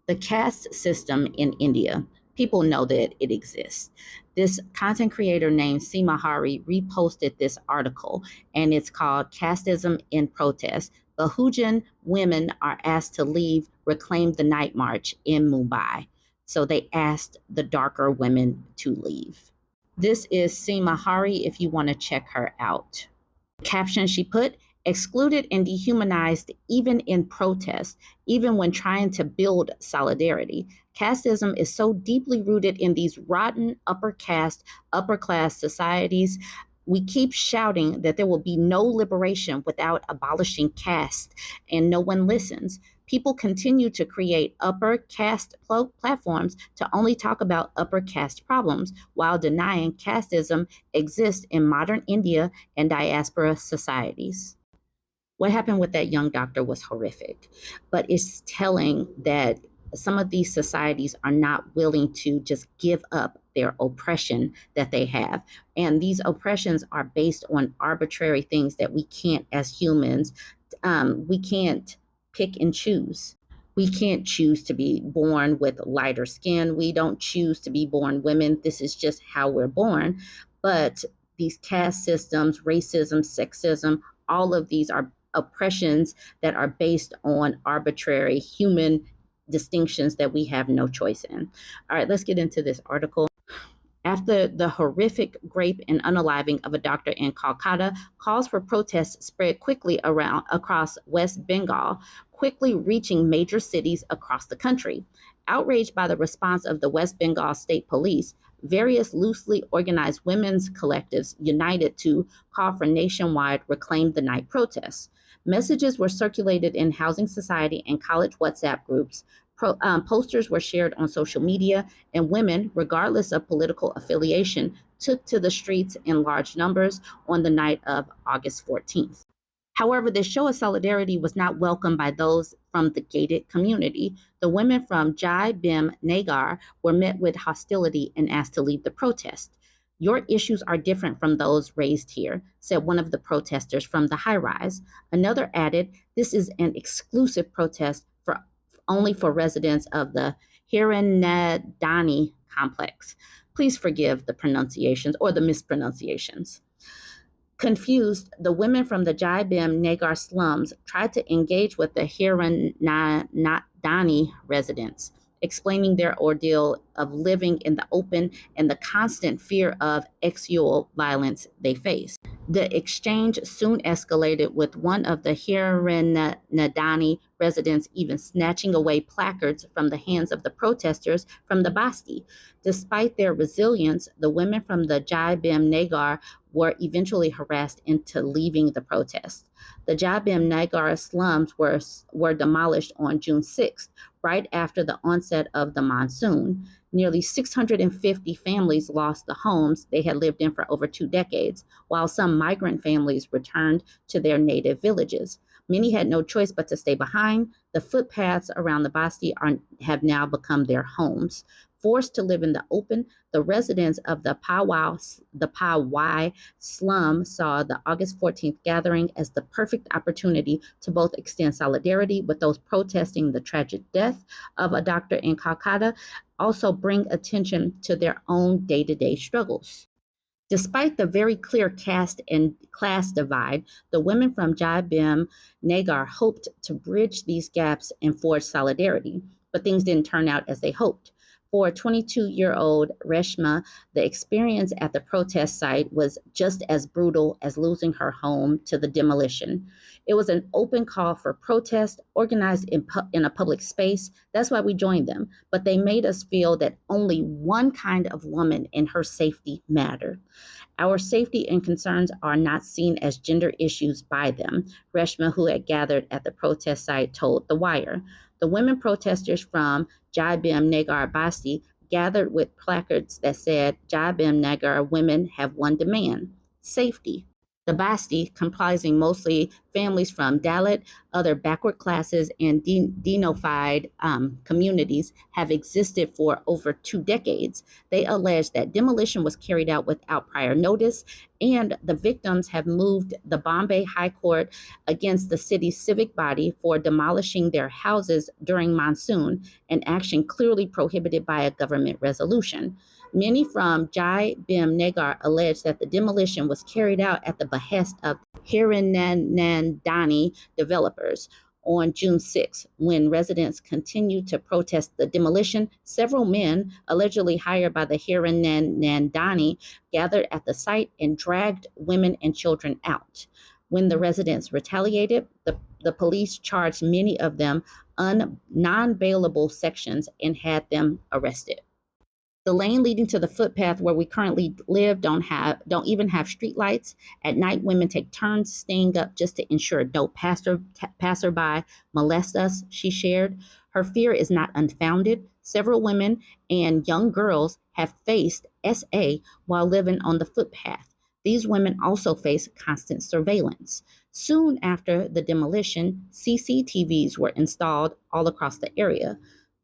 The caste system in India, people know that it exists. This content creator named Seema Hari reposted this article, and it's called Casteism in Protest. Bahujan women are asked to leave, reclaim the night march in Mumbai. So they asked the darker women to leave. This is Seema Hari if you want to check her out. Caption she put, excluded and dehumanized even in protest, even when trying to build solidarity. Casteism is so deeply rooted in these rotten upper caste, upper class societies. We keep shouting that there will be no liberation without abolishing caste, and no one listens. People continue to create upper caste platforms to only talk about upper caste problems while denying casteism exists in modern India and diaspora societies. What happened with that young doctor was horrific, but it's telling that some of these societies are not willing to just give up their oppression that they have. And these oppressions are based on arbitrary things that we can't, as humans, we can't pick and choose. We can't choose to be born with lighter skin. We don't choose to be born women. This is just how we're born. But these caste systems, racism, sexism, all of these are oppressions that are based on arbitrary human distinctions that we have no choice in. All right, let's get into this article. After the horrific gRape and unaliving of a doctor in Kolkata, calls for protests spread quickly across West Bengal, quickly reaching major cities across the country. Outraged by the response of the West Bengal State Police, various loosely organized women's collectives united to call for nationwide Reclaim the Night protests. Messages were circulated in housing society and college WhatsApp groups. Posters were shared on social media, and women, regardless of political affiliation, took to the streets in large numbers on the night of August 14th. However, this show of solidarity was not welcomed by those from the gated community. The women from Jai Bhim Nagar were met with hostility and asked to leave the protest. Your issues are different from those raised here, said one of the protesters from the high rise. Another added, this is an exclusive protest for only for residents of the Hiranandani complex. Please forgive the pronunciations or the mispronunciations. Confused, the women from the Jai Bhim Nagar slums tried to engage with the Hiranandani residents, explaining their ordeal of living in the open and the constant fear of sexual violence they face. The exchange soon escalated, with one of the Hiranandani residents even snatching away placards from the hands of the protesters from the Basti. Despite their resilience, the women from the Jai Bhim Nagar were eventually harassed into leaving the protest. The Jai Bhim Nagar slums were demolished on June 6th, right after the onset of the monsoon. Nearly 650 families lost the homes they had lived in for over 2 decades, while some migrant families returned to their native villages. Many had no choice but to stay behind. The footpaths around the Basti have now become their homes. Forced to live in the open, the residents of the Powai slum saw the August 14th gathering as the perfect opportunity to both extend solidarity with those protesting the tragic death of a doctor in Kolkata, also bring attention to their own day-to-day struggles. Despite the very clear caste and class divide, the women from Jai Bhim Nagar hoped to bridge these gaps and forge solidarity, but things didn't turn out as they hoped. For 22-year-old Reshma, the experience at the protest site was just as brutal as losing her home to the demolition. It was an open call for protest, organized in a public space. That's why we joined them. But they made us feel that only one kind of woman and her safety mattered. Our safety and concerns are not seen as gender issues by them, Reshma, who had gathered at the protest site, told The Wire. The women protesters from Jai Bhim Nagar Basti gathered with placards that said, Jai Bhim Nagar women have one demand, safety. The Basti, comprising mostly families from Dalit, other backward classes, and denified communities, have existed for over 2 decades. They allege that demolition was carried out without prior notice And the victims have moved the Bombay High Court against the city's civic body for demolishing their houses during monsoon, an action clearly prohibited by a government resolution. Many from Jai Bhim Nagar allege that the demolition was carried out at the behest of Hiranandani developers. On June 6, when residents continued to protest the demolition, several men, allegedly hired by the Hiranandani, gathered at the site and dragged women and children out. When the residents retaliated, the police charged many of them non bailable sections and had them arrested. The lane leading to the footpath where we currently live don't even have street lights. At night, women take turns staying up just to ensure no passerby molest us, she shared. Her fear is not unfounded. Several women and young girls have faced SA while living on the footpath. These women also face constant surveillance. Soon after the demolition, CCTVs were installed all across the area.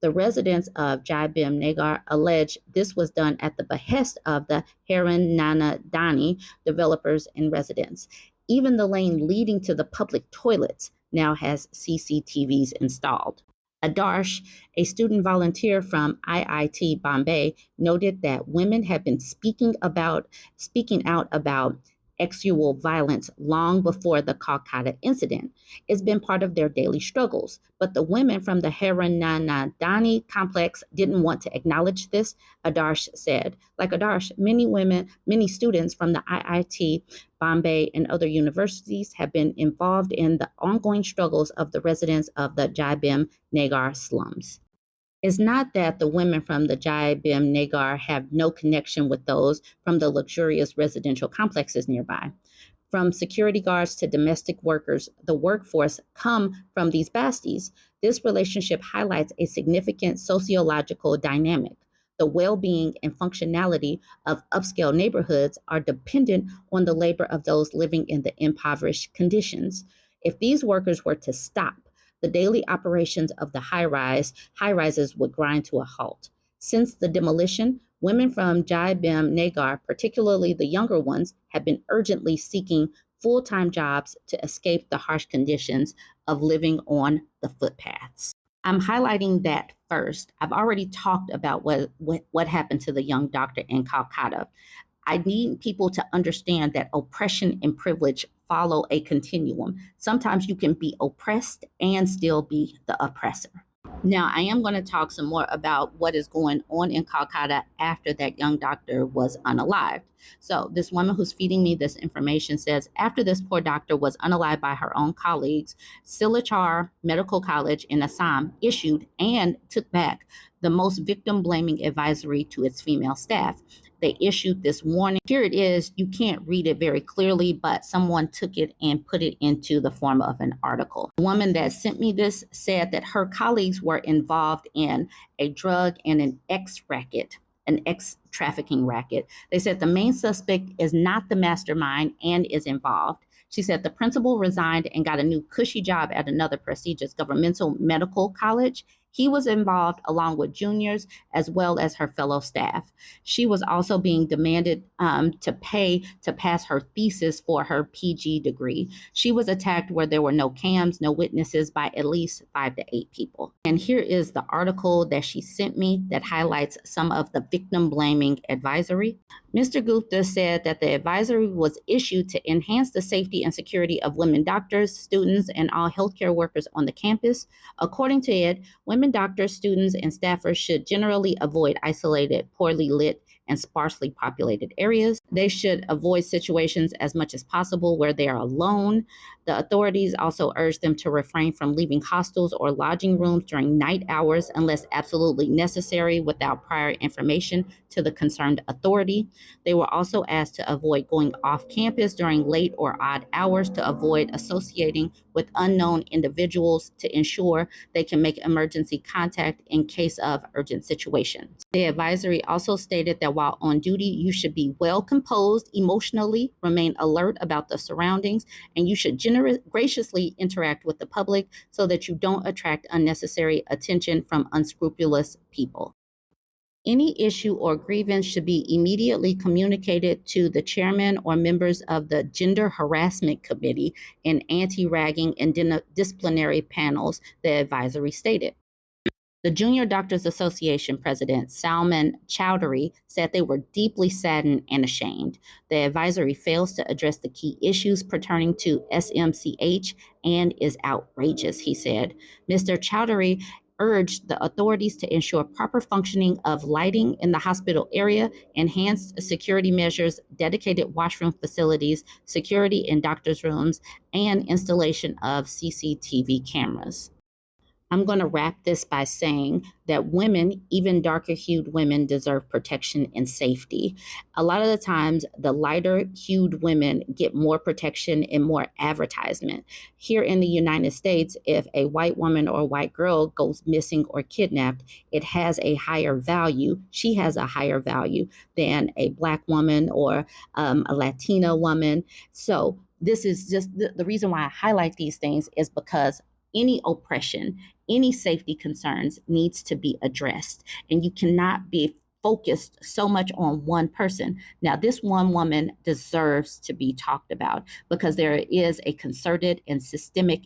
The residents of Jai Bhim Nagar allege this was done at the behest of the Hiranandani developers and residents. Even the lane leading to the public toilets now has CCTVs installed. Adarsh, a student volunteer from IIT Bombay, noted that women have been speaking out about sexual violence long before the Kolkata incident. It's been part of their daily struggles. But the women from the Hiranandani complex didn't want to acknowledge this, Adarsh said. Like Adarsh, many students from the IIT, Bombay, and other universities have been involved in the ongoing struggles of the residents of the Jai Bhim Nagar slums. It's not that the women from the Jai Bhim Nagar have no connection with those from the luxurious residential complexes nearby. From security guards to domestic workers, the workforce come from these basties. This relationship highlights a significant sociological dynamic. The well being and functionality of upscale neighborhoods are dependent on the labor of those living in the impoverished conditions. If these workers were to stop, the daily operations of the high rises would grind to a halt. Since the demolition, women from Jai Bhim Nagar, particularly the younger ones, have been urgently seeking full time jobs to escape the harsh conditions of living on the footpaths. I'm highlighting that first. I've already talked about what happened to the young doctor in Calcutta. I need people to understand that oppression and privilege follow a continuum. Sometimes you can be oppressed and still be the oppressor. Now, I am going to talk some more about what is going on in Calcutta after that young doctor was unalived. So, this woman who's feeding me this information says after this poor doctor was unalived by her own colleagues, Silachar Medical College in Assam issued and took back the most victim blaming advisory to its female staff. They issued this warning. Here it is. You can't read it very clearly, but someone took it and put it into the form of an article. The woman that sent me this said that her colleagues were involved in a drug and an ex trafficking racket. They said the main suspect is not the mastermind and is involved. She said the principal resigned and got a new cushy job at another prestigious governmental medical college. He was involved along with juniors as well as her fellow staff. She was also being demanded to pay to pass her thesis for her PG degree. She was attacked where there were no cams, no witnesses by at least 5 to 8 people. And here is the article that she sent me that highlights some of the victim blaming advisory. Mr. Gupta said that the advisory was issued to enhance the safety and security of women doctors, students, and all healthcare workers on the campus. According to it, women doctors, students, and staffers should generally avoid isolated, poorly lit, and sparsely populated areas. They should avoid situations as much as possible where they are alone. The authorities also urge them to refrain from leaving hostels or lodging rooms during night hours unless absolutely necessary without prior information to the concerned authority. They were also asked to avoid going off campus during late or odd hours to avoid associating with unknown individuals to ensure they can make emergency contact in case of urgent situations. The advisory also stated that while on duty, you should be well composed emotionally, remain alert about the surroundings, and you should graciously interact with the public so that you don't attract unnecessary attention from unscrupulous people. Any issue or grievance should be immediately communicated to the chairman or members of the Gender Harassment Committee and anti-ragging and disciplinary panels, the advisory stated. The Junior Doctors Association president, Salman Chowdhury, said they were deeply saddened and ashamed. The advisory fails to address the key issues pertaining to SMCH and is outrageous, he said. Mr. Chowdhury urged the authorities to ensure proper functioning of lighting in the hospital area, enhanced security measures, dedicated washroom facilities, security in doctors' rooms, and installation of CCTV cameras. I'm going to wrap this by saying that women, even darker hued women, deserve protection and safety. A lot of the times, the lighter hued women get more protection and more advertisement. Here in the United States, if a white woman or a white girl goes missing or kidnapped, it has a higher value. She has a higher value than a Black woman or a Latina woman. So, this is just the reason why I highlight these things is because any oppression, any safety concerns needs to be addressed. And you cannot be focused so much on one person. Now, this one woman deserves to be talked about because there is a concerted and systemic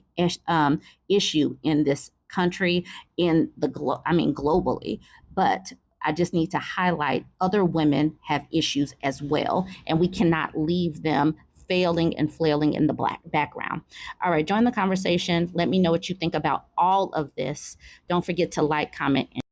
issue in this country, in the globally. But I just need to highlight other women have issues as well, and we cannot leave them failing and flailing in the black background. All right, join the conversation. Let me know what you think about all of this. Don't forget to like, comment, and